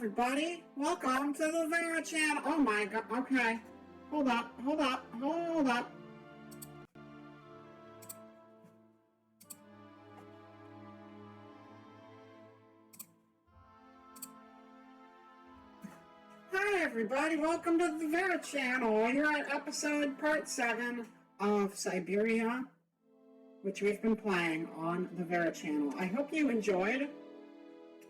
everybody. Welcome to the Vera channel. Oh my god. Okay. Hold up. Hi everybody. Welcome to the Vera channel. You're at episode part 7 of Syberia, which we've been playing on the Vera channel. I hope you enjoyed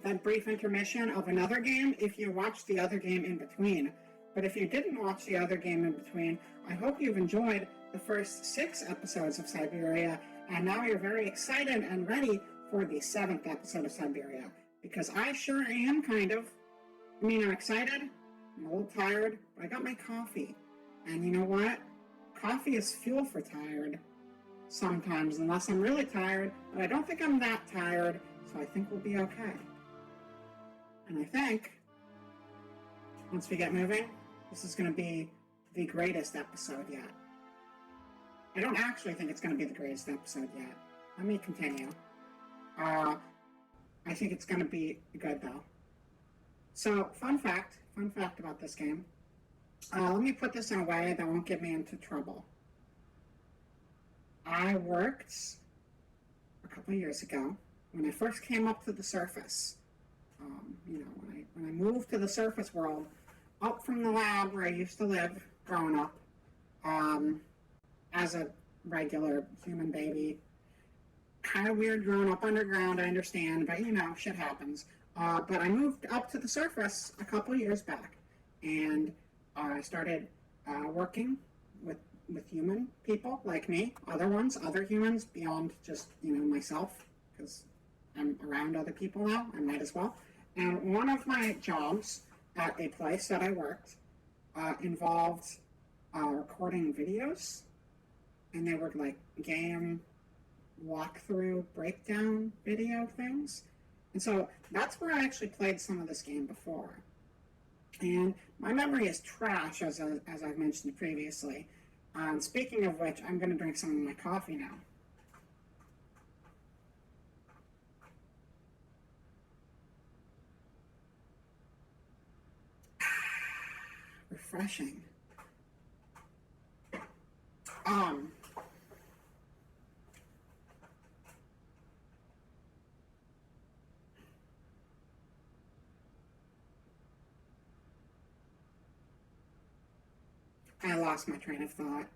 that brief intermission of another game if you watched the other game in between. But if you didn't watch the other game in between, I hope you've enjoyed the first 6 episodes of Syberia, and now you're very excited and ready for the 7th episode of Syberia. Because I sure am, kind of. I mean, I'm excited, I'm a little tired, but I got my coffee. And you know what? Coffee is fuel for tired. Sometimes, unless I'm really tired, but I don't think I'm that tired, so I think we'll be okay. And I think, once we get moving, this is going to be the greatest episode yet. I don't actually think it's going to be the greatest episode yet. Let me continue. I think it's going to be good, though. So, fun fact about this game. Let me put this in a way that won't get me into trouble. I worked a couple of years ago when I first came up to the surface. When I moved to the surface world, up from the lab where I used to live growing up, as a regular human baby. Kind of weird growing up underground, I understand, but shit happens. But I moved up to the surface a couple of years back, and I started working with human people like me, other humans beyond just, myself, because I'm around other people now, I might as well. And one of my jobs at a place that I worked involved recording videos, and they were like game walkthrough breakdown video things. And so that's where I actually played some of this game before. And my memory is trash, as I've mentioned previously. Speaking of which, I'm going to drink some of my coffee now. Refreshing. I lost my train of thought.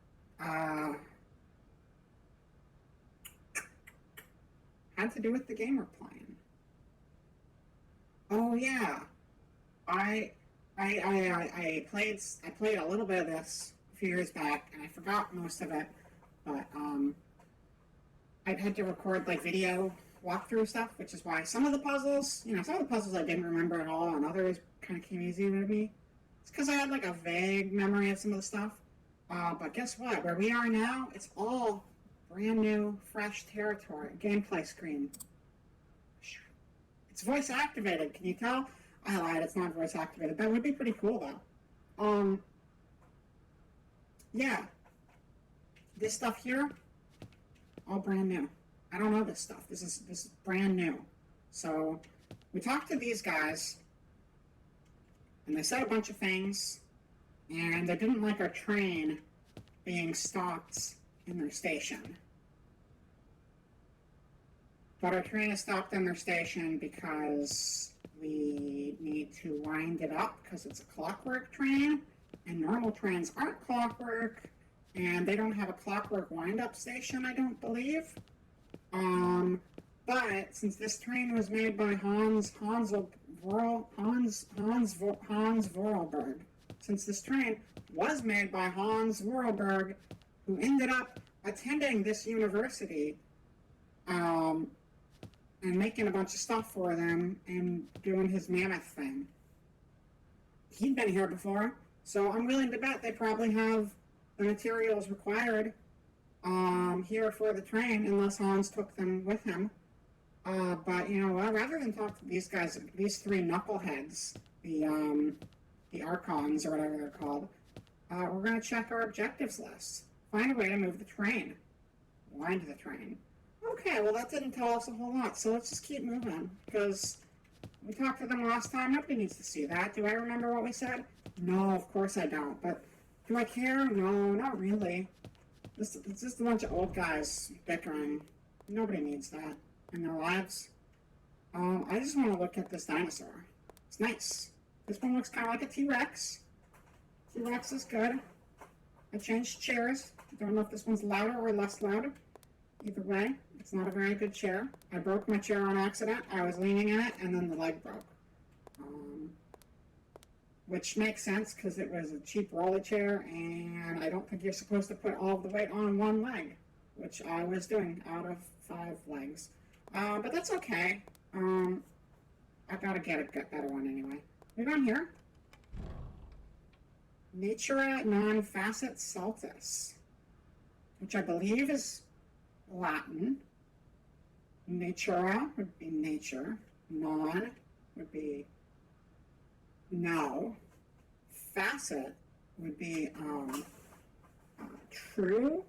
Had to do with the game we're playing. Oh yeah, I played a little bit of this a few years back, and I forgot most of it. But I'd had to record like video walkthrough stuff, which is why some of the puzzles, I didn't remember at all, and others kind of came easy to me. It's because I had like a vague memory of some of the stuff. But guess what? Where we are now, it's all brand new, fresh territory. Gameplay screen. It's voice activated. Can you tell? I lied. It's not voice activated. That would be pretty cool, though. Yeah. This stuff here, all brand new. I don't know this stuff. This is brand new. So we talked to these guys, and they said a bunch of things, and they didn't like our train being stopped in their station. But our train is stopped in their station because we need to wind it up because it's a clockwork train, and normal trains aren't clockwork, and they don't have a clockwork wind-up station, I don't believe. But since this train was made by Hans Vorarlberg, since this train was made by Hans Vorarlberg, who ended up attending this university, and making a bunch of stuff for them and doing his mammoth thing. He'd been here before, so I'm willing to bet they probably have the materials required here for the train, unless Hans took them with him. But you know what? Rather than talk to these guys, these 3 knuckleheads, the Archons or whatever they're called, we're going to check our objectives list. Find a way to move the train. Wind the train. Okay, well that didn't tell us a whole lot, so let's just keep moving, because We talked to them last time. Nobody needs to see that. Do I remember what we said? No, of course I don't. But do I care? No, not really. It's just a bunch of old guys bickering. Nobody needs that in their lives. I just want to look at this dinosaur. It's nice. This one looks kind of like a T-Rex. T-Rex is good. I changed chairs. I don't know if this one's louder or less loud. Either way, it's not a very good chair. I broke my chair on accident. I was leaning in it, and then the leg broke. Which makes sense because it was a cheap roller chair, and I don't think you're supposed to put all of the weight on one leg, which I was doing out of 5 legs. But that's okay. I gotta get a better one anyway. We're on here. Natura non facet saltus, which I believe is Latin. Natura would be nature. Non would be no. Facet would be true,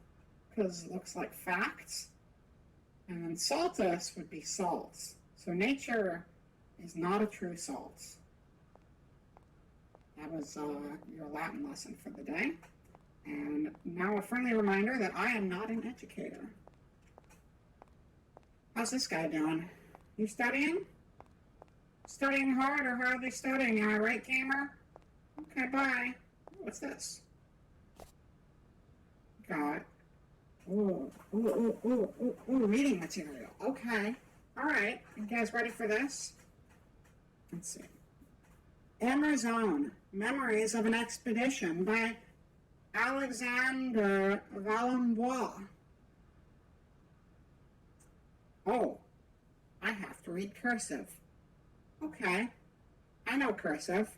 because it looks like facts. And then saltus would be salts. So nature is not a true salt. That was your Latin lesson for the day. And now a friendly reminder that I am not an educator. How's this guy doing? You studying? Studying hard or hardly studying? Am I right, gamer? Okay, bye. What's this? Got. Ooh, reading material. Okay. All right. You guys ready for this? Let's see. Amerzone, Memories of an Expedition by Alexandre Valenbois. Oh, I have to read cursive. Okay. I know cursive.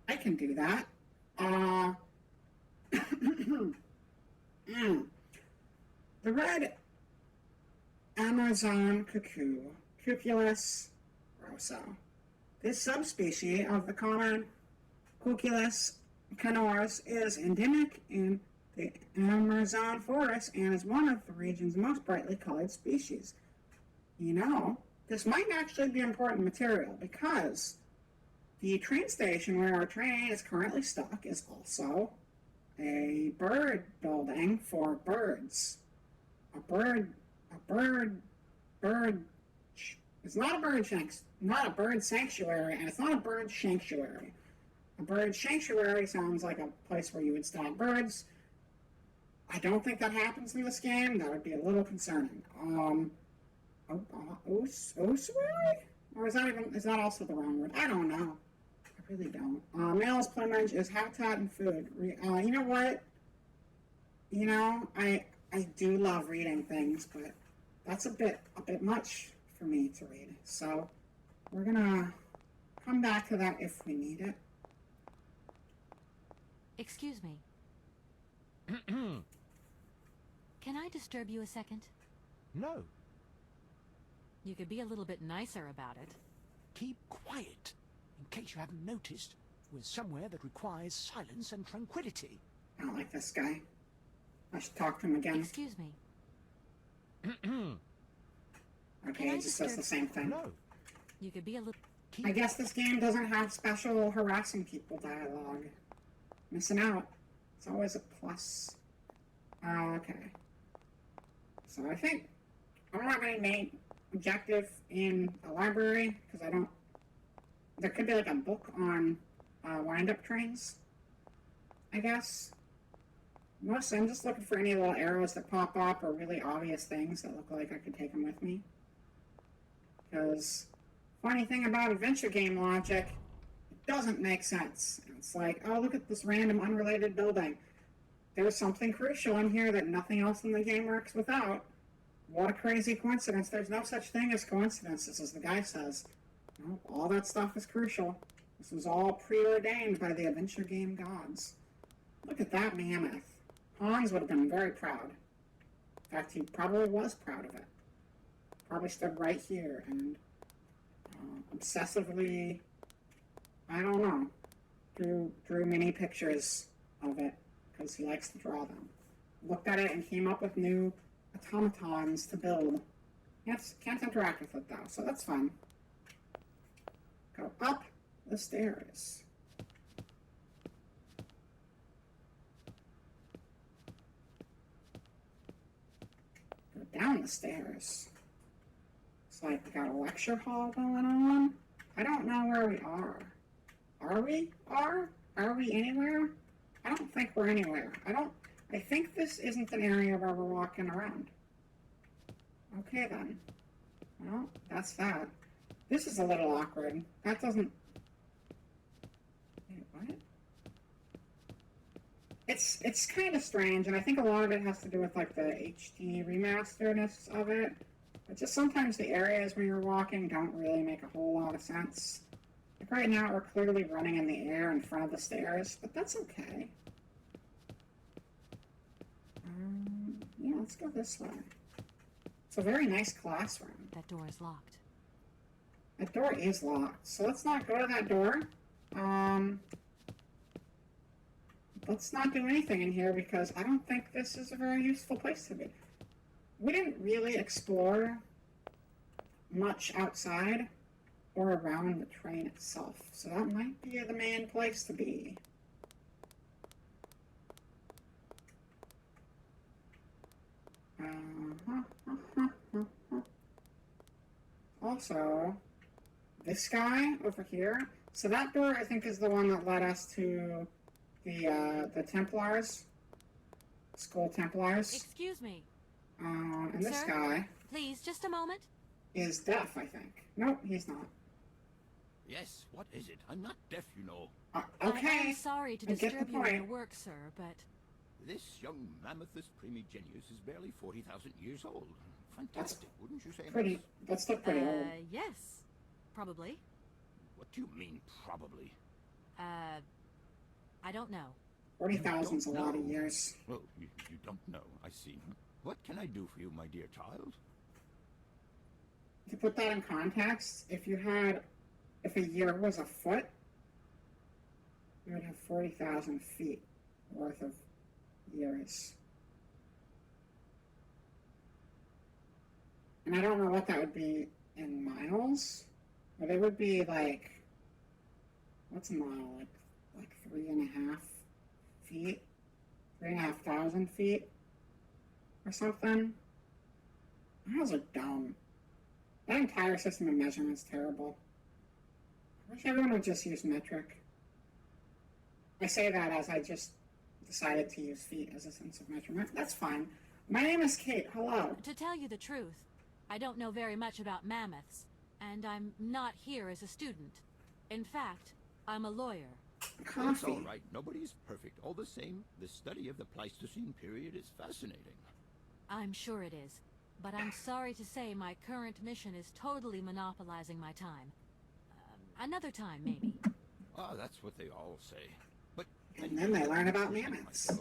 I can do that. The red Amerzone cuckoo, Cuculus rosa. This subspecies of the common Cuculus canors is endemic in the Amerzone forest and is one of the region's most brightly colored species. You know, this might actually be important material because the train station where our train is currently stuck is also a bird building for birds. It's not a bird sanctuary, and it's not a bird sanctuary. A bird sanctuary sounds like a place where you would stop birds. I don't think that happens in this game. That would be a little concerning. Ossuary? Or is that also the wrong word? I don't know. I really don't. Male's plumage is habitat and food. You know what? You know, I do love reading things, but that's a bit much for me to read. So we're gonna come back to that if we need it. Excuse me. Can I disturb you a second? No. You could be a little bit nicer about it. Keep quiet. In case you haven't noticed, we're somewhere that requires silence and tranquility. I don't like this guy. I should talk to him again. Excuse me. Okay, he just says the same thing. No. You could be a little... I guess this game doesn't have special harassing people dialogue. Missing out. It's always a plus. Okay. So I think I don't have any main objective in a library, because I don't... There could be like a book on wind-up trains, I guess. Mostly I'm just looking for any little arrows that pop up or really obvious things that look like I could take them with me. Because funny thing about adventure game logic, it doesn't make sense. It's like, oh, look at this random unrelated building. There's something crucial in here that nothing else in the game works without. What a crazy coincidence. There's no such thing as coincidences, as the guy says. No, all that stuff is crucial. This was all preordained by the adventure game gods. Look at that mammoth. Hans would have been very proud. In fact, he probably was proud of it. Probably stood right here and obsessively, I don't know, drew many pictures of it because he likes to draw them. Looked at it and came up with new automatons to build. Can't interact with it though, so that's fun. Go up the stairs. Go down the stairs. It's like we got a lecture hall going on. I don't know where we are. Are we? Are we anywhere? I don't think we're anywhere. I think this isn't an area where we're walking around. Okay then. Well, that's that. This is a little awkward. That doesn't... Wait, what? It's kind of strange, and I think a lot of it has to do with like the HD remasteredness of it. But just sometimes the areas where you're walking don't really make a whole lot of sense. Like right now, we're clearly running in the air in front of the stairs, but that's okay. Yeah, let's go this way. It's a very nice classroom. That door is locked. That door is locked, so let's not go to that door. Let's not do anything in here because I don't think this is a very useful place to be. We didn't really explore much outside or around the train itself, so that might be the main place to be. Also, this guy over here, so that door I think is the one that led us to the Templars, School Templars. Excuse me. And this Sir? guy Please, just a moment. is deaf, I think. Nope, he's not. Yes, what is it? I'm not deaf, you know. Okay. I'm sorry to I get disturb the you in your point. work, sir, but This young Mammothus primigenius is barely 40,000 years old. Fantastic, wouldn't you say? Pretty. Nurse? That's still pretty old. yes, probably. What do you mean, probably? I don't know. 40,000's a don't lot of know. years. Oh, you don't know, I see. What can I do for you, my dear child? To put that in context, if a year was a foot, you would have 40,000 feet worth of years. And I don't know what that would be in miles, but it would be like, what's a mile? Like 3.5 feet? 3,500 feet? Or something? Miles are dumb. That entire system of measurement is terrible. I wish everyone would just use metric. I say that as I just decided to use feet as a sense of measurement. That's fine. My name is Kate. Hello. To tell you the truth, I don't know very much about mammoths, and I'm not here as a student. In fact, I'm a lawyer. It's Coffee. all right. Nobody's perfect. All the same, the study of the Pleistocene period is fascinating. I'm sure it is, but I'm sorry to say my current mission is totally monopolizing my time. Another time, maybe. Ah, that's what they all say. But And then they learn about mammoths.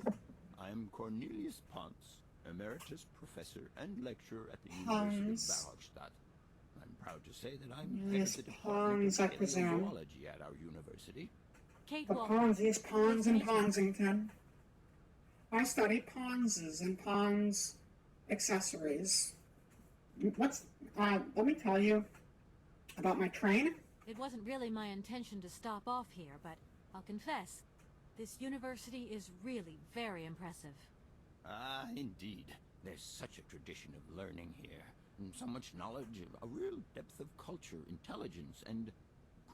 I am Cornelius Ponce, Emeritus Professor and Lecturer at the Ponce. University of Darmstadt. I'm proud to say that I'm head Yes, of the Department Ponce, I of presume. Zoology at our university. Kate The Walker. Ponzies, Pons, and Nice to meet you. Ponsington. I study Ponzes and Pons accessories. Let me tell you about my train. It wasn't really my intention to stop off here, but I'll confess, this university is really very impressive. Ah, indeed. There's such a tradition of learning here. And so much knowledge, a real depth of culture, intelligence, and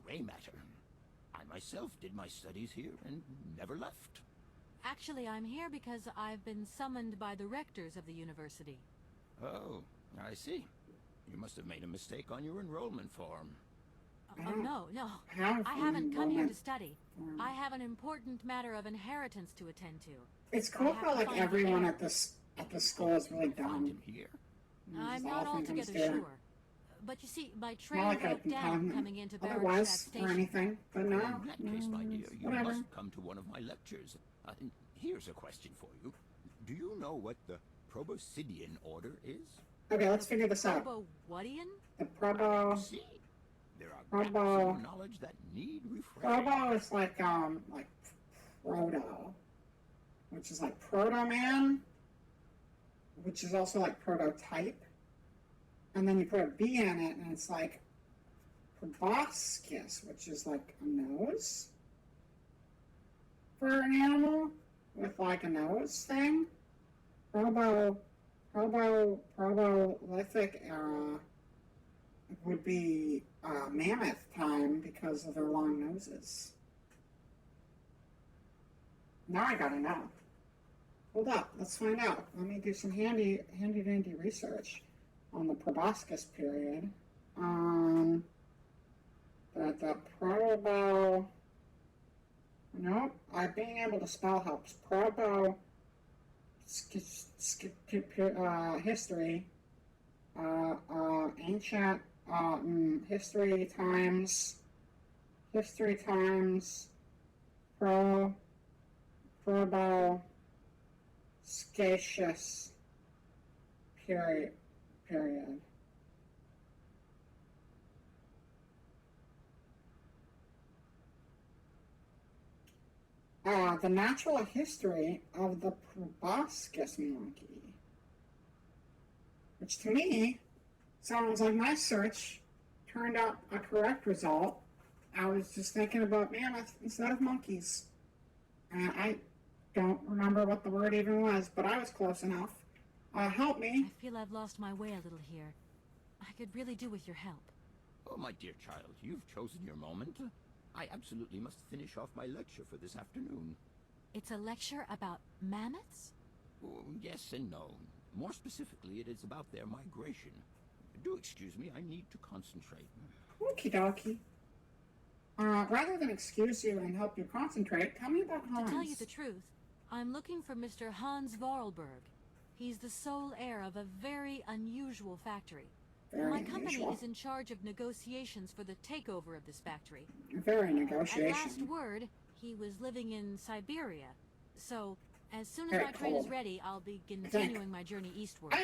gray matter. I myself did my studies here and never left. Actually, I'm here because I've been summoned by the rectors of the university. Oh, I see. You must have made a mistake on your enrollment form. Oh, no. Have I haven't come here to enrollment study. form. I have an important matter of inheritance to attend to. It's cool I have how to like find everyone the- at the school is really Find dumb. him here. I'm Just not all think I'm altogether scared. sure. But you see, my Not train like I broke can tell down him coming into Barracks otherwise station. or anything, but no. In that case, my dear, you whatever. must come to one of my lectures. Here's a question for you. Do you know what the Proboscidean order is? Okay, let's figure this out. Probo-whatian? The Probo. See, there are gaps in Probo. your knowledge that need refreshing. Probo is like proto, which is like proto man, which is also like prototype, and then you put a B in it, and it's like proboscis, which is like a nose for an animal with like a nose thing. Probolithic era would be mammoth time because of their long noses. Now I gotta know. Hold up, let's find out. Let me do some handy dandy research on the proboscis period. The probo. Nope, being able to spell helps. Probo history. Ancient history times proboscis period. The natural history of the proboscis monkey, which to me sounds like my search turned up a correct result. I was just thinking about mammoth instead of monkeys. And I don't remember what the word even was, but I was close enough. Help me. I feel I've lost my way a little here. I could really do with your help. Oh, my dear child, you've chosen your moment. I absolutely must finish off my lecture for this afternoon. It's a lecture about mammoths? Oh, yes and no. More specifically, it is about their migration. Do excuse me, I need to concentrate. Okie dokie. Rather than excuse you and help you concentrate, tell me about Hans. To tell you the truth, I'm looking for Mr. Hans Vorarlberg. He's the sole heir of a very unusual factory. My company is in charge of negotiations for the takeover of this factory. Very negotiation. At last word, he was living in Syberia. So, as soon as my train is ready, I'll be continuing my journey eastward.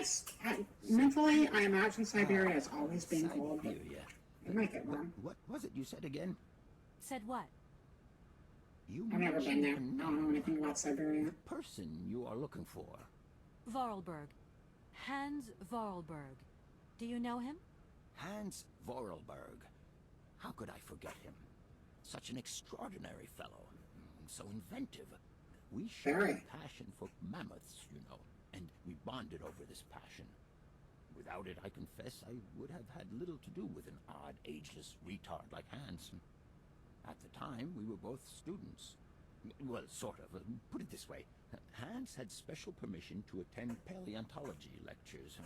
Mentally, I imagine Syberia has always been cold. Siberia. I might get wrong. What was it you said again? Said what? I've never been there. I don't know anything about Syberia. The person you are looking for. Vorarlberg. Hans Vorarlberg. Do you know him? Hans Vorarlberg. How could I forget him? Such an extraordinary fellow. So inventive. We share a passion for mammoths, you know, and we bonded over this passion. Without it, I confess, I would have had little to do with an odd, ageless retard like Hans. At the time, we were both students. Well, sort of. Put it this way. Hans had special permission to attend paleontology lectures.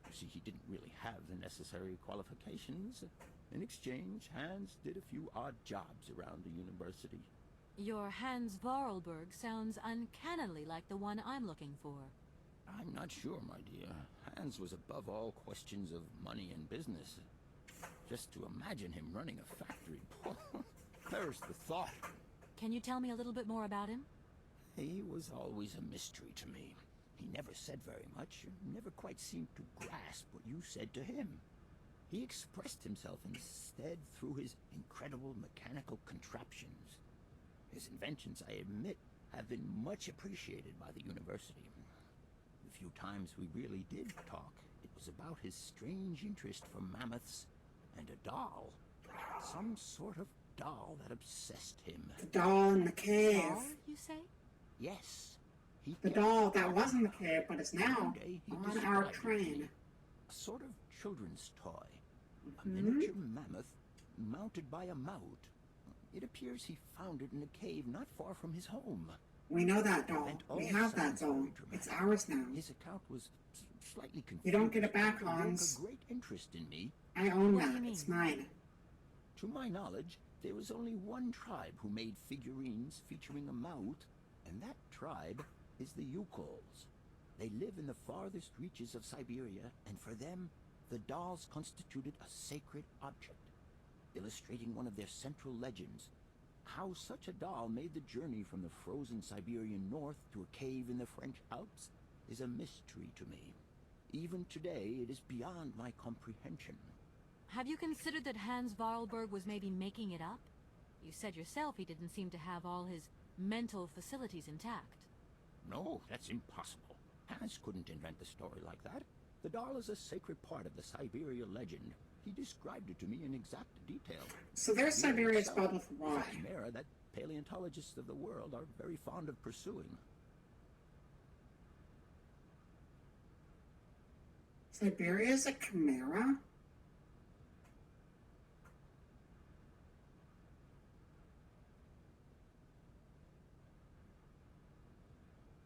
You see, he didn't really have the necessary qualifications. In exchange, Hans did a few odd jobs around the university. Your Hans Vorarlberg sounds uncannily like the one I'm looking for. I'm not sure, my dear. Hans was above all questions of money and business. Just to imagine him running a factory, perish the thought. Can you tell me a little bit more about him? He was always a mystery to me. He never said very much, never quite seemed to grasp what you said to him. He expressed himself instead through his incredible mechanical contraptions. His inventions, I admit, have been much appreciated by the university. The few times we really did talk, it was about his strange interest for mammoths and a doll. Some sort of doll that obsessed him. The doll in the cave. Doll, you say? Yes. The doll that was in the cave, but is now on our train. A sort of children's toy. A miniature mammoth mounted by a mout. It appears he found it in a cave not far from his home. We know that doll. We have that doll. It's ours now. His account was slightly confused. You don't get it back, Hans. A great interest in me. I own that. It's mine. To my knowledge, there was only one tribe who made figurines featuring a mout, and that tribe is the Yukols. They live in the farthest reaches of Syberia, and for them, the dolls constituted a sacred object, illustrating one of their central legends. How such a doll made the journey from the frozen Siberian north to a cave in the French Alps is a mystery to me. Even today, it is beyond my comprehension. Have you considered that Hans Vorarlberg was maybe making it up? You said yourself he didn't seem to have all his mental facilities intact. No, that's impossible. Hans couldn't invent a story like that. The doll is a sacred part of the Syberia legend, He described it to me in exact detail. So there's Near Syberia itself spelled with is Y. a chimera that paleontologists of the world are very fond of pursuing. Syberia is a chimera?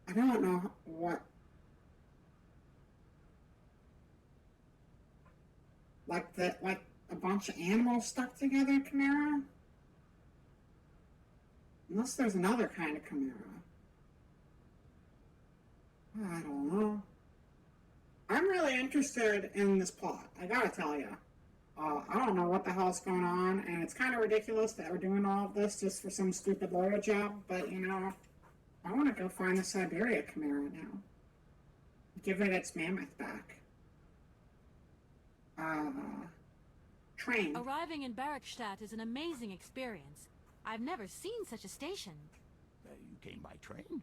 I don't know what... Like a bunch of animals stuck together chimera? Unless there's another kind of chimera. I don't know. I'm really interested in this plot, I gotta tell you. I don't know what the hell's going on, and it's kind of ridiculous that we're doing all of this just for some stupid lawyer job, but you know, I want to go find the Syberia chimera now. Give it its mammoth back. Train. Arriving in Barrackstadt is an amazing experience. I've never seen such a station. You came by train?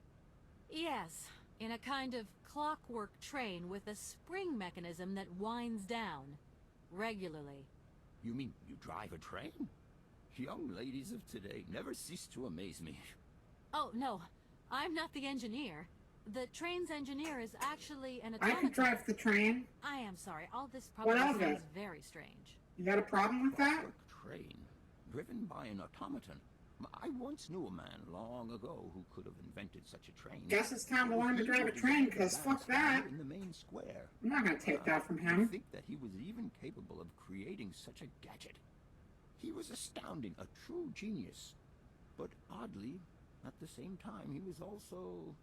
Yes, in a kind of clockwork train with a spring mechanism that winds down regularly. You mean you drive a train? Young ladies of today never cease to amaze me. Oh, no. I'm not the engineer. The train's engineer is actually an I automaton. can drive the train. I am sorry. All this probably What of sounds it? very strange. You got a problem with that? A train, driven by an automaton. I once knew a man long ago who could have invented such a train. Guess it's time to learn to drive a train, because fuck that. In the main square. I'm not gonna take that from I him. think that he was even capable of creating such a gadget. He was astounding, a true genius. But oddly, at the same time, he was also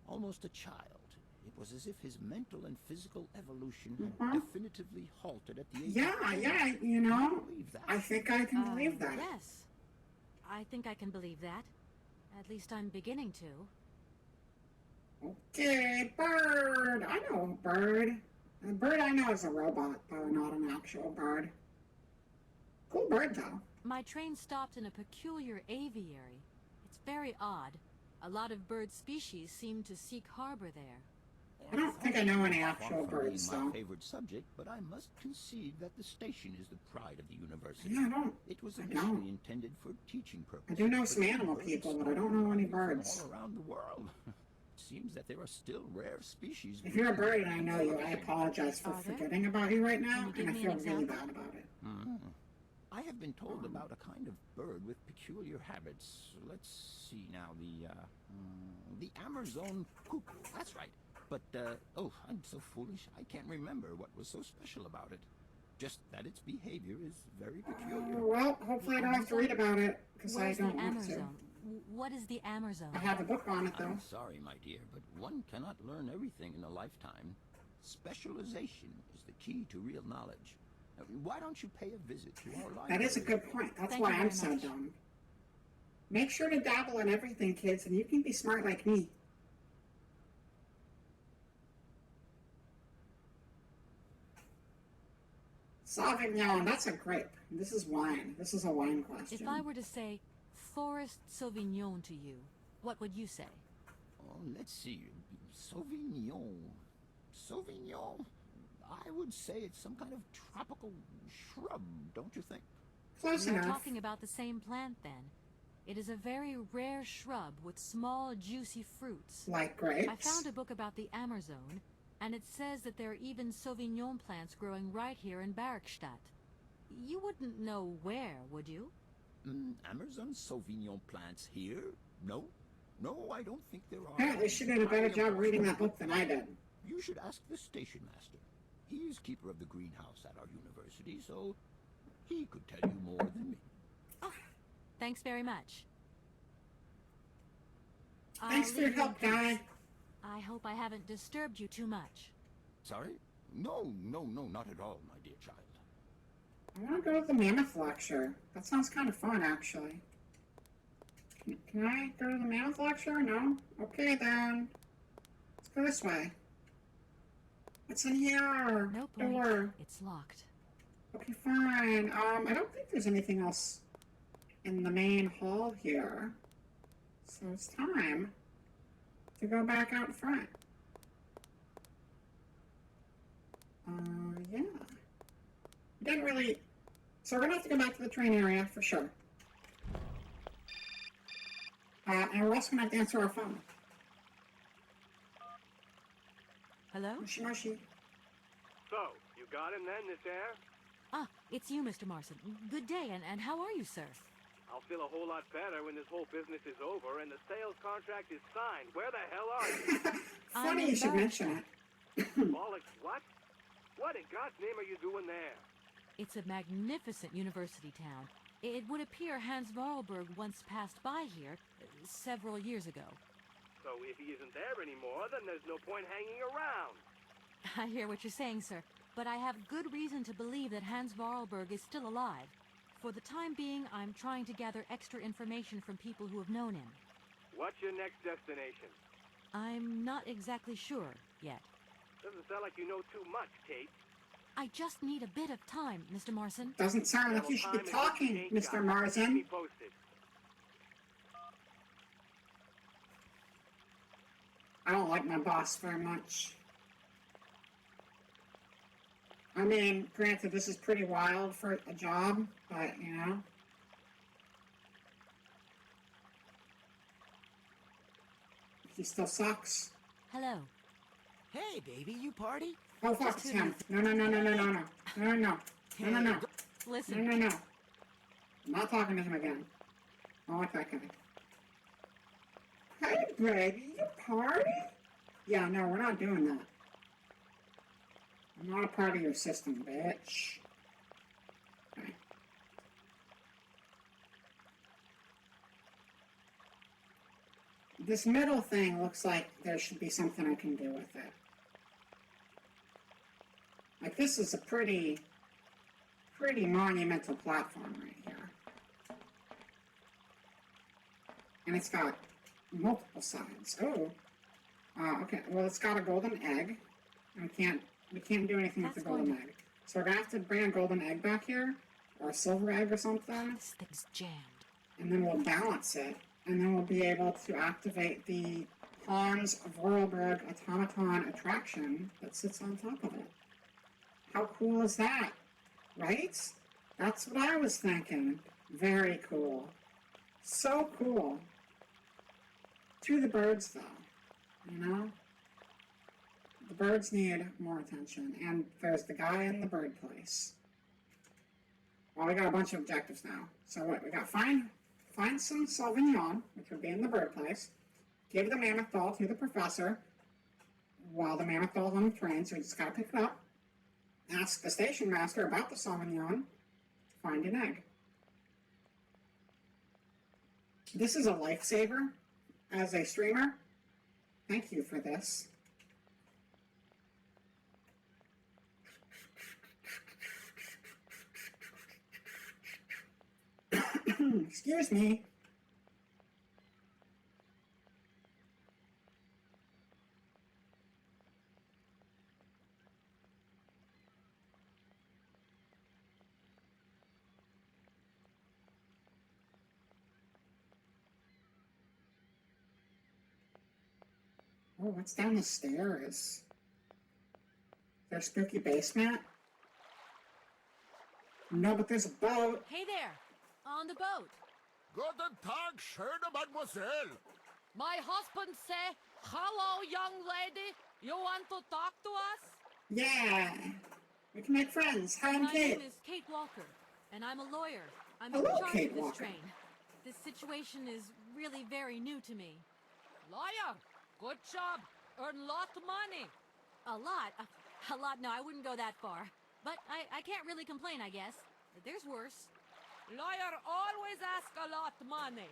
almost a child. It was as if his mental and physical evolution had definitively halted at the age of 10. Yeah, you Can you know, believe that? I think I can believe that. Yes. I think I can believe that. At least I'm beginning to. Okay, bird. I know a bird. A bird I know is a robot, though, not an actual bird. Cool bird, though. My train stopped in a peculiar aviary. It's very odd. A lot of bird species seem to seek harbor there. I don't think I know any Far actual from being birds, my though. favorite subject, but I must concede that the station is the pride of the university. Yeah, I don't. It was I initially don't. intended for teaching purposes. I do know but some animal birds people, but I are don't know any from birds. all around the world. It seems that there are still rare species. If you're a bird and I know you, I apologize for Are there? forgetting about you right now, Can you and I give me feel an really example? bad about it. I have been told about a kind of bird with peculiar habits. Let's see now, the Amerzone cuckoo. That's right. But, oh, I'm so foolish. I can't remember what was so special about it. Just that its behavior is very peculiar. Well, hopefully I don't have to read about it, because I Where's the don't want to. Amerzone? What is the Amerzone? I have a book on it, though. I'm sorry, my dear, but one cannot learn everything in a lifetime. Specialization is the key to real knowledge. Now, why don't you pay a visit to our library? That is a good point. That's Thank why you I'm very so much. dumb. Make sure to dabble in everything, kids, and you can be smart like me. Sauvignon, that's a grape. This is wine. This is a wine question. If I were to say Forest Sauvignon to you, what would you say? Oh, let's see. Sauvignon. Sauvignon? I would say it's some kind of tropical shrub, don't you think? Close We're enough. talking about the same plant then. It is a very rare shrub with small, juicy fruits. Like grapes. I found a book about the Amerzone, and it says that there are even Sauvignon plants growing right here in Barrackstadt. You wouldn't know where, would you? Amerzone Sauvignon plants here? No. No, I don't think there are. Apparently she did a better job reading that book than I did. You should ask the station master. He is keeper of the greenhouse at our university, so he could tell you more than me. Thanks very much. Thanks I'll for your leave you in help, guy. peace. I hope I haven't disturbed you too much. Sorry? No, not at all, my dear child. I want to go to the mammoth lecture. That sounds kind of fun, actually. Can I go to the mammoth lecture? No? Okay, then. Let's go this way. What's in here? No point. Door. It's locked. Okay, fine. I don't think there's anything else in the main hall here. So it's time to go back out front. Yeah. didn't really... So we're gonna have to go back to the train area for sure. And we're also gonna have to answer our phone. Hello? Moshi moshi. So, you got him then, this air? Ah, it's you, Mr. Marson. Good day, and how are you, sir? I'll feel a whole lot better when this whole business is over and the sales contract is signed. Where the hell are you? Funny you should mention it. Bollocks, what? What in God's name are you doing there? It's a magnificent university town. It would appear Hans Vorarlberg once passed by here several years ago. So if he isn't there anymore, then there's no point hanging around. I hear what you're saying, sir, but I have good reason to believe that Hans Vorarlberg is still alive. For the time being, I'm trying to gather extra information from people who have known him. What's your next destination? I'm not exactly sure yet. Doesn't sound like you know too much, Kate. I just need a bit of time, Mr. Marson. Doesn't sound like you should be talking, Mr. Marson. Keep me posted. I don't like my boss very much. I mean, granted, this is pretty wild for a job, but, you know. He still sucks. Hello. Hey, baby, you party? Oh, fuck, it's him. No. Listen. No. I'm not talking to him again. I don't like that guy. Hey, baby, you party? Yeah, no, we're not doing that. I'm not a part of your system, bitch. Okay. This middle thing looks like there should be something I can do with it. Like, this is a pretty monumental platform right here. And it's got multiple sides. Oh. Okay, well, it's got a golden egg. We can't do anything with the golden egg. So we're gonna have to bring a golden egg back here, or a silver egg or something. This thing's jammed. And then we'll balance it, and then we'll be able to activate the Hans Vorarlberg automaton attraction that sits on top of it. How cool is that? Right? That's what I was thinking. Very cool. So cool. To the birds, though. You know? The birds need more attention. And there's the guy in the bird place. Well, we got a bunch of objectives now. So what? We got find some Sauvignon, which would be in the bird place. Give the mammoth doll to the professor while the mammoth doll's on the train, so we just gotta pick it up. Ask the station master about the Sauvignon. Find an egg. This is a lifesaver as a streamer. Thank you for this. Excuse me. Oh, what's down the stairs? Their spooky basement? No, but there's a boat. Hey there! On the boat! Guten Tag, schöne Mademoiselle. My husband say, "Hello, young lady. You want to talk to us?" Yeah, we can make friends. Hi, I'm My Kate. name is Kate Walker, and I'm a lawyer. I'm Hello, in charge Kate of this Walker. train. This situation is really very new to me. Lawyer, good job. Earn lot of money. A lot? A lot? No, I wouldn't go that far. But I can't really complain, I guess. There's worse. Lawyer always ask a lot of money.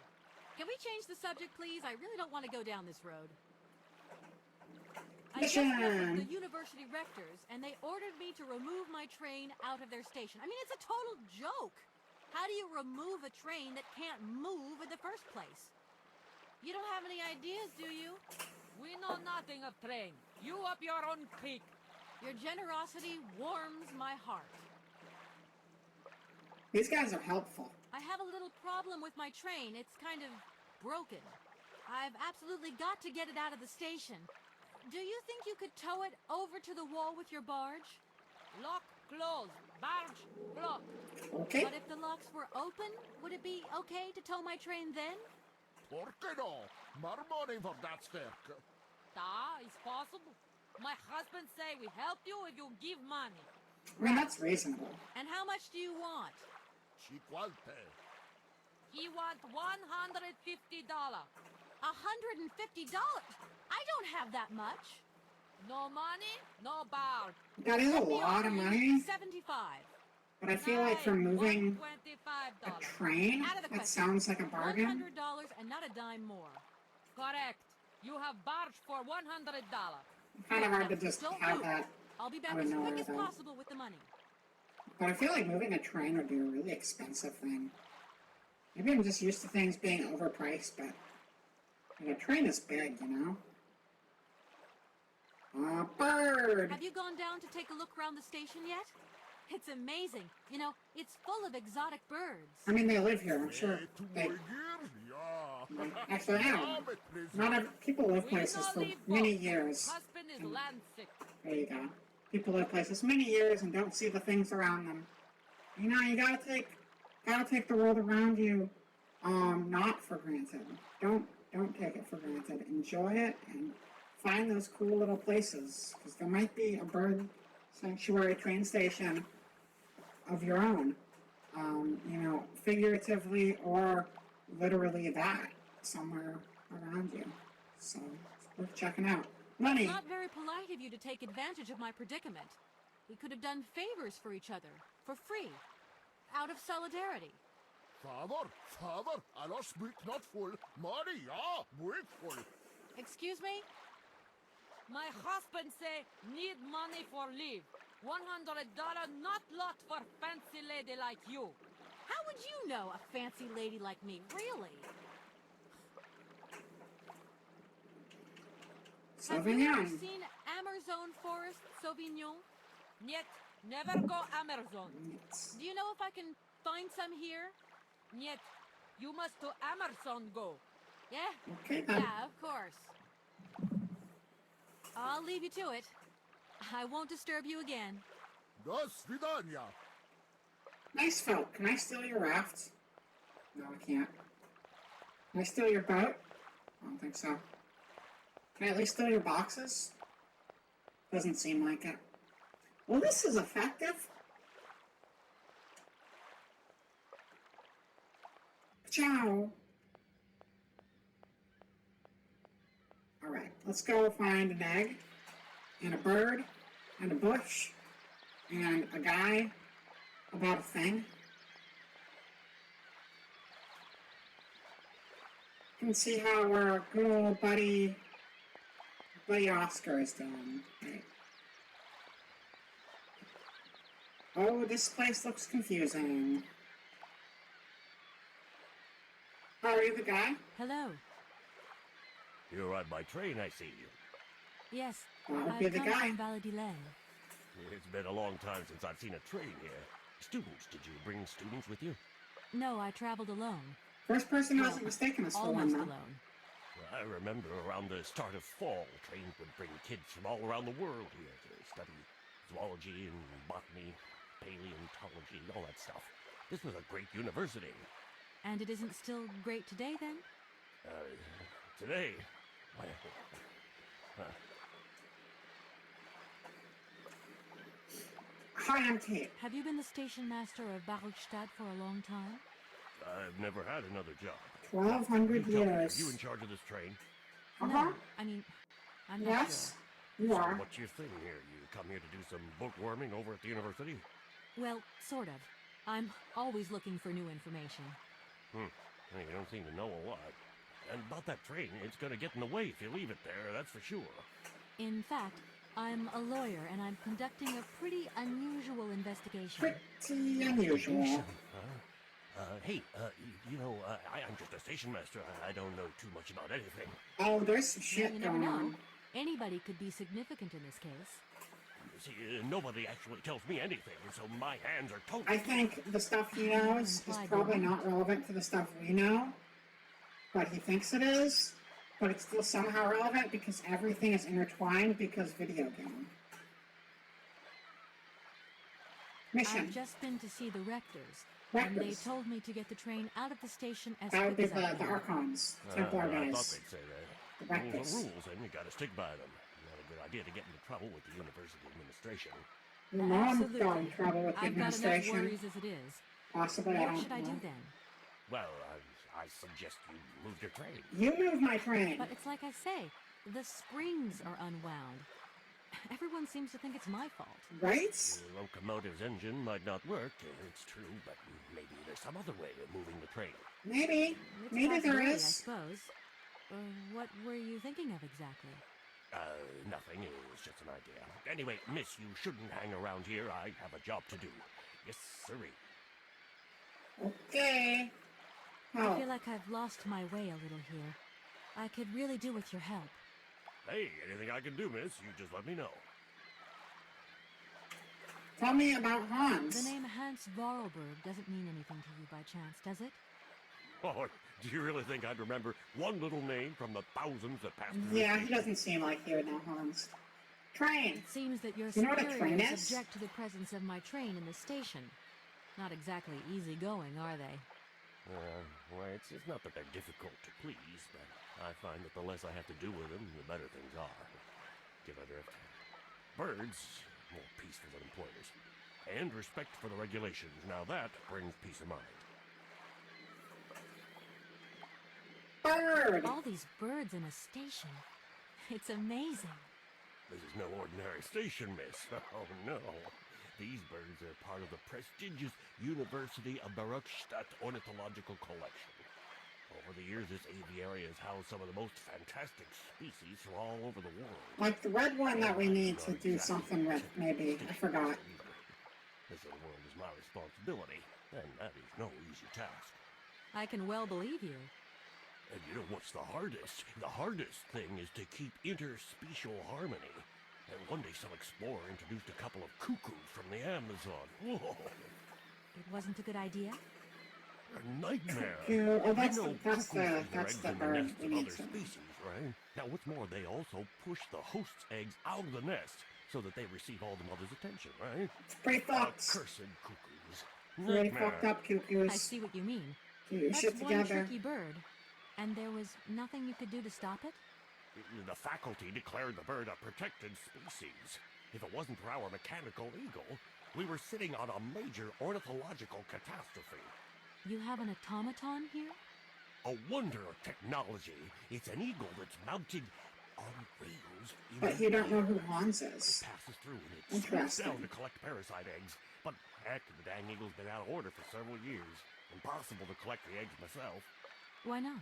Can we change the subject, please? I really don't want to go down this road. I just met with the university rectors, and they ordered me to remove my train out of their station. I mean, it's a total joke. How do you remove a train that can't move in the first place? You don't have any ideas, do you? We know nothing of train. You up your own creek. Your generosity warms my heart. These guys are helpful. I have a little problem with my train. It's kind of broken. I've absolutely got to get it out of the station. Do you think you could tow it over to the wall with your barge? Lock closed. Barge blocked. Okay. But if the locks were open, would it be okay to tow my train then? Porca no? More money for that work. It's possible. My husband say we help you if you give money. I mean, that's reasonable. And how much do you want? Cinquante. He want $150. $150? I don't have that much. No money, no barge. That is a Let me lot offer of you money, 75. but I feel like for moving a $125. train, Out of the that question. sounds like a bargain. $100 and not a dime more. Correct. You have barge for $100. Kind of hard to just Don't have move. that. I'll be back out of as quick nowhere, as though. possible with the money. But I feel like moving a train would be a really expensive thing. Maybe I'm just used to things being overpriced, but like, a train is big, you know? A bird! Have you gone down to take a look around the station yet? It's amazing. You know, it's full of exotic birds. I mean, they live here, I'm sure. To They, my gears? Yeah. actually, I don't know. Not every, people live places for many years. Husband is land sick. There you go. People live places many years and don't see the things around them. You know, you gotta take the world around you, not for granted. Don't take it for granted. Enjoy it and find those cool little places, because there might be a bird sanctuary train station of your own. You know, figuratively or literally that somewhere around you. So it's worth checking out. Money. It's not very polite of you to take advantage of my predicament. We could have done favors for each other, for free, out of solidarity. Father, I don't speak not full. Money, yeah, break full. Excuse me? My husband say need money for live. $100 not lot for fancy lady like you. How would you know a fancy lady like me, really? Have you ever Sauvignon. seen Amerzone Forest, Sauvignon? Niet, never go Amerzone. Do you know if I can find some here? Niet, you must to Amerzone go. Yeah? Okay, then. Yeah, of course. I'll leave you to it. I won't disturb you again. До свидания. Nice felt. Can I steal your raft? No, I can't. Can I steal your boat? I don't think so. Can I at least steal your boxes? Doesn't seem like it. Well, this is effective. Ciao. Alright, let's go find an egg, and a bird, and a bush, and a guy about a thing. You can see how our good old buddy Oscar is doing. Right. Oh, this place looks confusing. Are you the guy? Hello. You ride by train, I see you. Yes, Well, I've be the come guy. from Valladolid. It's been a long time since I've seen a train here. Students, did you bring students with you? No, I traveled alone. First person who hasn't mistaken us for one, Almost though. alone. I remember around the start of fall, trains would bring kids from all around the world here to study zoology and botany, paleontology, all that stuff. This was a great university. And it isn't still great today, then? Today, Hi, I'm Kate. Have you been the station master of Barrelstadt for a long time? I've never had another job. 1,200 Tell me, are years. you in charge of this train? Uh-huh. No, I mean, I'm not Yes, you are. What's your thing here? You come here to do some bookworming over at the university? sure. Well, sort of. I'm always looking for new information. Well, you don't seem to know a lot. And about that train, it's gonna get in the way if you leave it there, that's for sure. In fact, I'm a lawyer and I'm conducting a pretty unusual investigation. Pretty unusual. I'm just a station master. I don't know too much about anything. Oh, there's some Yeah, shit you never going know. on. Anybody could be significant in this case. See, nobody actually tells me anything, so my hands are totally... I think the stuff he knows is probably not relevant to the stuff we know, but he thinks it is, but it's still somehow relevant because everything is intertwined because video game. Mission. I've just been to see the rectors, and they Rectors. told me to get the train out of the station as That would quick be as I the can. Archons, Templar I thought guys. they'd say that. The Rules Rectors. are rules, and you gotta stick by them. Not a good idea to get into trouble with the university administration. Your mom got Absolutely. in trouble with the I've got enough administration. worries as it is. Possibly, I What don't should I know. do then? Well, I suggest you move your train. You moved my train. But it's like I say, the springs are unwound. Everyone seems to think it's my fault. Right? The locomotive's engine might not work, it's true, but maybe there's some other way of moving the train. Maybe. It's a Maybe there possibility, I is. suppose. What were you thinking of exactly? Nothing. It was just an idea. Anyway, miss, you shouldn't hang around here. I have a job to do. Yes, sirree. Okay. I Oh, feel like I've lost my way a little here. I could really do with your help. Hey, anything I can do, miss, you just let me know. tell me about Hans. The name Hans Vorarlberg doesn't mean anything to you by chance, does it? Oh, do you really think I'd remember one little name from the thousands that passed through? Yeah, this he doesn't seem like he would know Hans. Train. It seems that your You know what a train superiors is? object to the presence of my train in the station. Not exactly easygoing, are they? Well, it's not that they're difficult to please, but I find that the less I have to do with them, the better things are. Get my drift? Birds, more peaceful than employers. And respect for the regulations. Now that brings peace of mind. Bird. All these birds in a station. It's amazing. This is no ordinary station, miss. Oh, no. These birds are part of the prestigious University of Baruchstadt Ornithological Collection. Over the years, this aviary has housed some of the most fantastic species from all over the world. Like the red one that we need to Not do exactly something with, maybe. I forgot. This little world is my responsibility, and that is no easy task. I can well believe you. And you know what's the hardest? The hardest thing is to keep interspecial harmony. And one day some explorer introduced a couple of cuckoos from the Amazon. Whoa! It wasn't a good idea? A nightmare. Yeah, oh, that's You know, the- that's cuckoos the- lay their that's eggs the in the bird nests we of need other to- species, right? Now, what's more, they also push the host's eggs out of the nest so that they receive all the mother's attention, right? It's pretty fucked. Accursed cuckoos. Pretty Nightmare. fucked up, I cuckoos. see what you mean. Get your That's shit one together. tricky bird. And there was nothing you could do to stop it? The faculty declared the bird a protected species. If it wasn't for our mechanical eagle, we were sitting on a major ornithological catastrophe. You have an automaton here? A wonder of technology. It's an eagle that's mounted on rails. in But the you don't know air. who Hans It is. passes through and it swoops Interesting. down to collect parasite eggs. But heck, the dang eagle's been out of order for several years. Impossible to collect the eggs myself. Why not?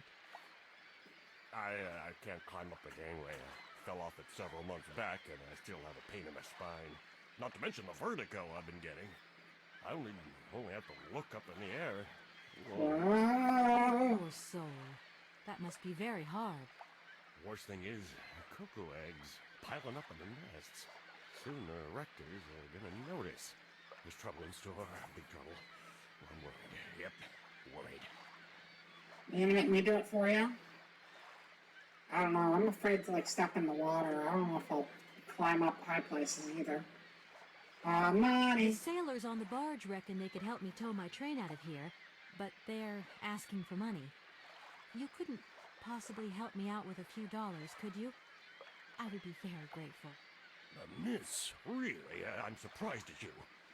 I can't climb up the gangway. I fell off it several months back, and I still have a pain in my spine. Not to mention the vertigo I've been getting. I only have to look up in the air. Whoa. Whoa. Poor soul. That must be very hard. Worst thing is, cuckoo eggs piling up in the nests. Soon the rectors are gonna notice. There's trouble in store. Big trouble. I'm worried. Yep, worried. You gonna make me do it for you? I don't know. I'm afraid to like step in the water. I don't know if I'll climb up high places either. The Money. sailors on the barge reckon they could help me tow my train out of here, but they're asking for money. You couldn't possibly help me out with a few dollars, could you? I would be very grateful. Miss, really, I'm surprised at you.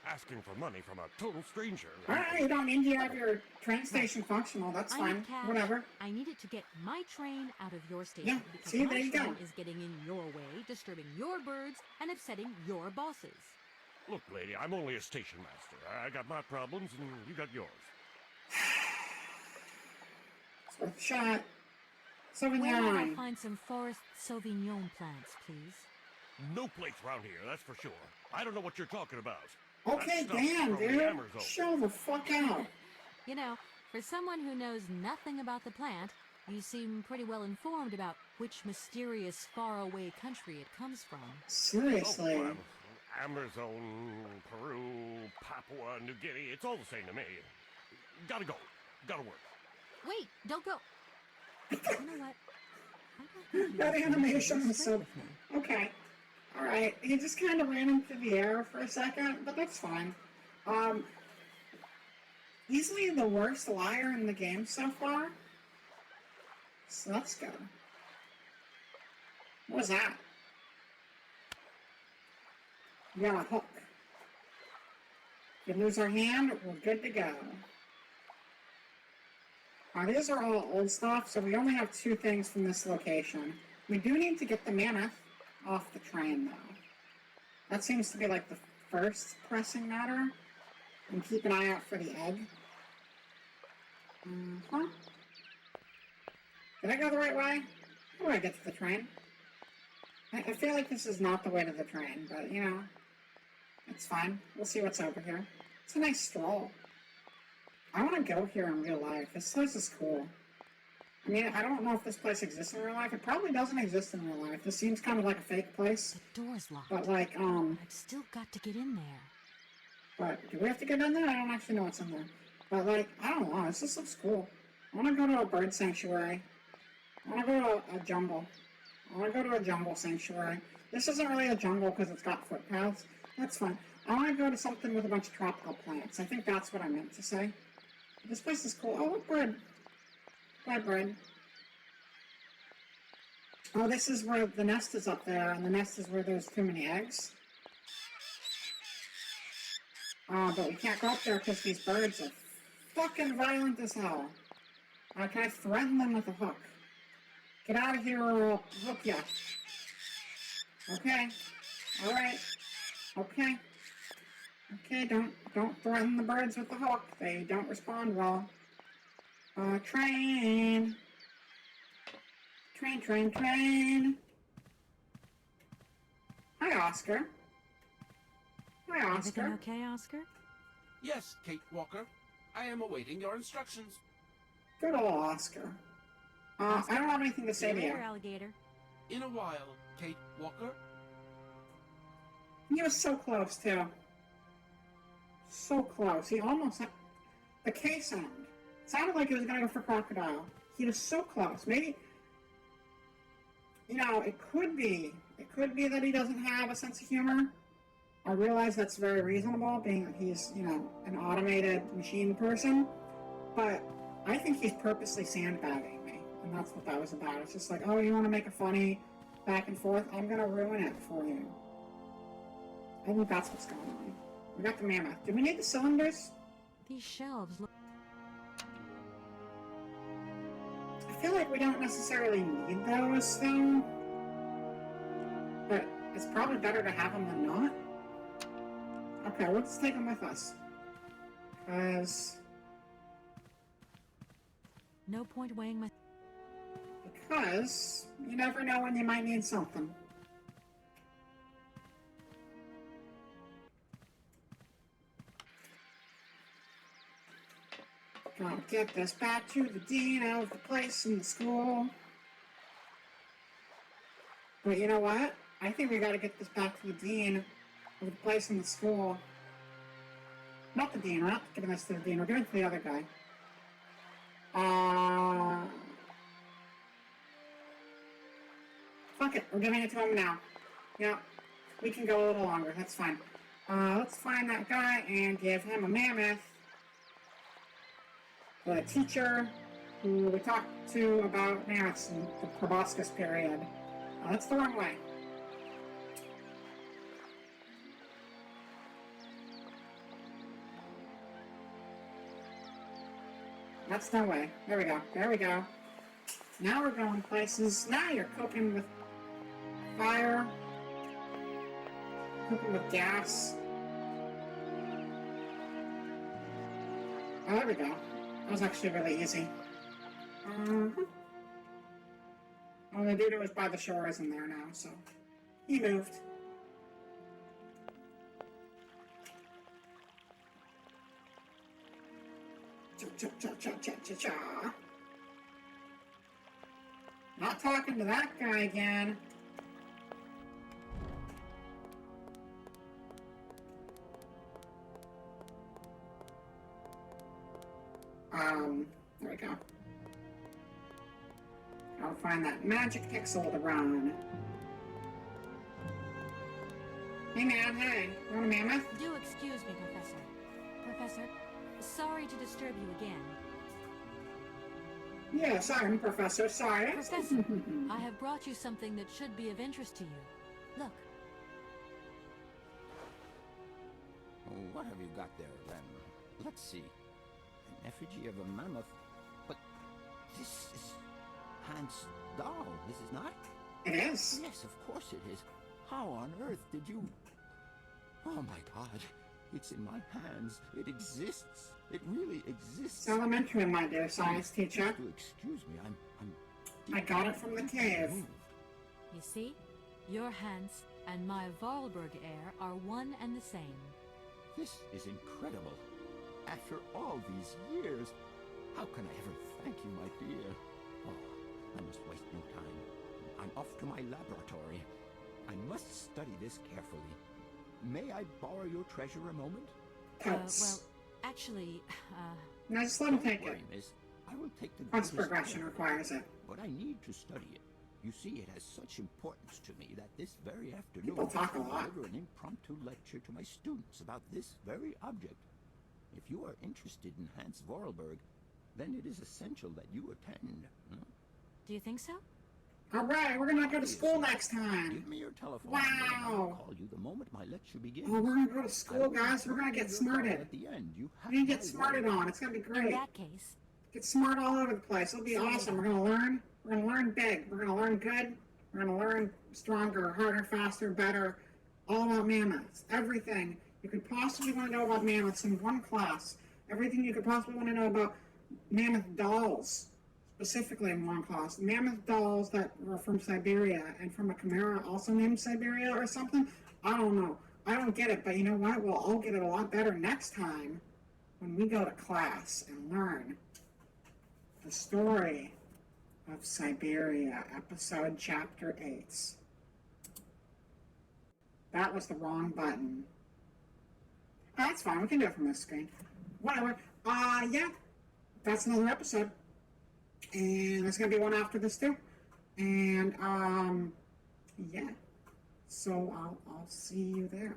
Asking for money from a total stranger. Alright, you don't need to have your train station functional. That's I fine. need cash. Whatever. I need it to get my train out of your station Yeah, because see, my there you train go. is getting in your way, disturbing your birds, and upsetting your bosses. Look, lady, I'm only a station master. I got my problems and you got yours. It's worth a shot. Where would I Sauvignon. find some forest Sauvignon plants, please? No place around here, that's for sure. I don't know what you're talking about. Okay, That stuff's damn, from the dude. Amerzone. Chill the fuck out. You know, for someone who knows nothing about the plant, you seem pretty well informed about which mysterious faraway country it comes from. Seriously. Amerzone, Peru, Papua New Guinea, it's all the same to me. Gotta go. Gotta work. Wait, don't go. You know what? I don't think you That should animation be was straight so... with me. Okay. Alright, he just kind of ran into the air for a second, but that's fine. Um, easily the worst liar in the game so far. So that's good. What was that? We got a hook. If we lose our hand, we're good to go. These are all old stuff, so we only have 2 things from this location. We do need to get the mammoth off the train, though. That seems to be like the first pressing matter. And keep an eye out for the egg. Did I go the right way? How do I get to the train? I feel like this is not the way to the train, but, you know, it's fine. We'll see what's over here. It's a nice stroll. I want to go here in real life. This place is cool. I mean, I don't know if this place exists in real life. It probably doesn't exist in real life. This seems kind of like a fake place. The door's locked. But, like, I've still got to get in there. But, do we have to get in there? I don't actually know what's in there. But, like, I don't know. This just looks cool. I want to go to a bird sanctuary. I want to go to a jungle. I want to go to a jungle sanctuary. This isn't really a jungle because it's got footpaths. That's fine. I want to go to something with a bunch of tropical plants. I think that's what I meant to say. This place is cool. Oh, look, bird. Bye, bird. Oh, this is where the nest is up there, and the nest is where there's too many eggs. But we can't go up there because these birds are fucking violent as hell. Can I threaten them with a hook? Get out of here or I'll hook ya. Okay. Alright. Okay. Okay, don't threaten the birds with the hook. They don't respond well. Train. Train, train, train. Hi, Oscar. Hi, Oscar. Everything okay, Oscar? Yes, Kate Walker. I am awaiting your instructions. Good old Oscar. I don't have anything to say to you. Alligator. In a while, Kate Walker. He was so close, too. So close. He almost had the K sound. Sounded like he was gonna go for crocodile. He was so close. Maybe, you know, it could be that he doesn't have a sense of humor. I realize that's very reasonable, being that he's, you know, an automated machine person. But I think he's purposely sandbagging me, and that's what that was about. It's just like, oh, you want to make a funny back and forth? I'm gonna ruin it for you. I think that's what's going on. We got the mammoth. Do we need the cylinders? These shelves look... I feel like we don't necessarily need those, though. But it's probably better to have them than not. Okay, let's take them with us. No point weighing my... Because you never know when you might need something. Gotta get this back to the dean of the place in the school. But you know what? I think we gotta get this back to the dean of the place in the school. Not the dean, we're not giving this to the dean, we're giving it to the other guy. Fuck it, we're giving it to him now. Yeah, we can go a little longer, that's fine. Let's find that guy and give him a mammoth. The teacher who we talked to about mammoths in the proboscis period. That's the wrong way. That's no way. There we go. There we go. Now we're going places. Now you're cooking with fire. Cooking with gas. Oh, there we go. That was actually really easy. Well, the dude who was by the shore isn't there now, so he moved. Cha-cha-cha-cha-cha-cha. Not talking to that guy again. There we go. I'll find that magic pixel to run. Hey man, hey. You want a mammoth? Do excuse me, Professor. Professor. Sorry to disturb you again. Yes, I'm Professor Science. Professor, I have brought you something that should be of interest to you. Look. What have you got there, then? Let's see. An effigy of a mammoth. But this is Hans' doll, is it not? It is. Yes, of course it is. How on earth did you... Oh my god. It's in my hands. It exists. It really exists. It's elementary, my dear science teacher. Excuse me, I got it from the cave. You see? Your Hans and my Vorarlberg heir are one and the same. This is incredible. After all these years, how can I ever thank you, my dear? Oh, I must waste no time. I'm off to my laboratory. I must study this carefully. May I borrow your treasure a moment? Well, actually, No, just let him take Don't worry, it. miss. I will take the Once greatest progression care of it. requires it. But I need to study it. You see, it has such importance to me that this very afternoon People talk a I will lot. deliver an impromptu lecture to my students about this very object. If you are interested in Hans Vorarlberg, then it is essential that you attend. Huh? do you think so? Alright, we're gonna go to school next time. Give me your telephone. Wow. number and I'll call you the moment my lecture begins. Oh, we're gonna go to school, guys. We're gonna get smarted. At the end, you have We're gonna get my smarted word. on. It's gonna be In great. that case, Get smart all over the place. It'll be awesome. We're gonna learn. We're gonna learn big. We're gonna learn good. We're gonna learn stronger, harder, faster, better. All about mammoths. Everything you could possibly want to know about mammoths in one class. Everything you could possibly want to know about mammoth dolls, specifically in one class. Mammoth dolls that were from Syberia and from a chimera also named Syberia or something. I don't know. I don't get it, but you know what? We'll all get it a lot better next time when we go to class and learn the story of Syberia, episode chapter 8. That was the wrong button. Oh, that's fine. We can do it from this screen. Whatever. Yeah. That's another episode. And there's going to be one after this too. And, yeah. So I'll see you there.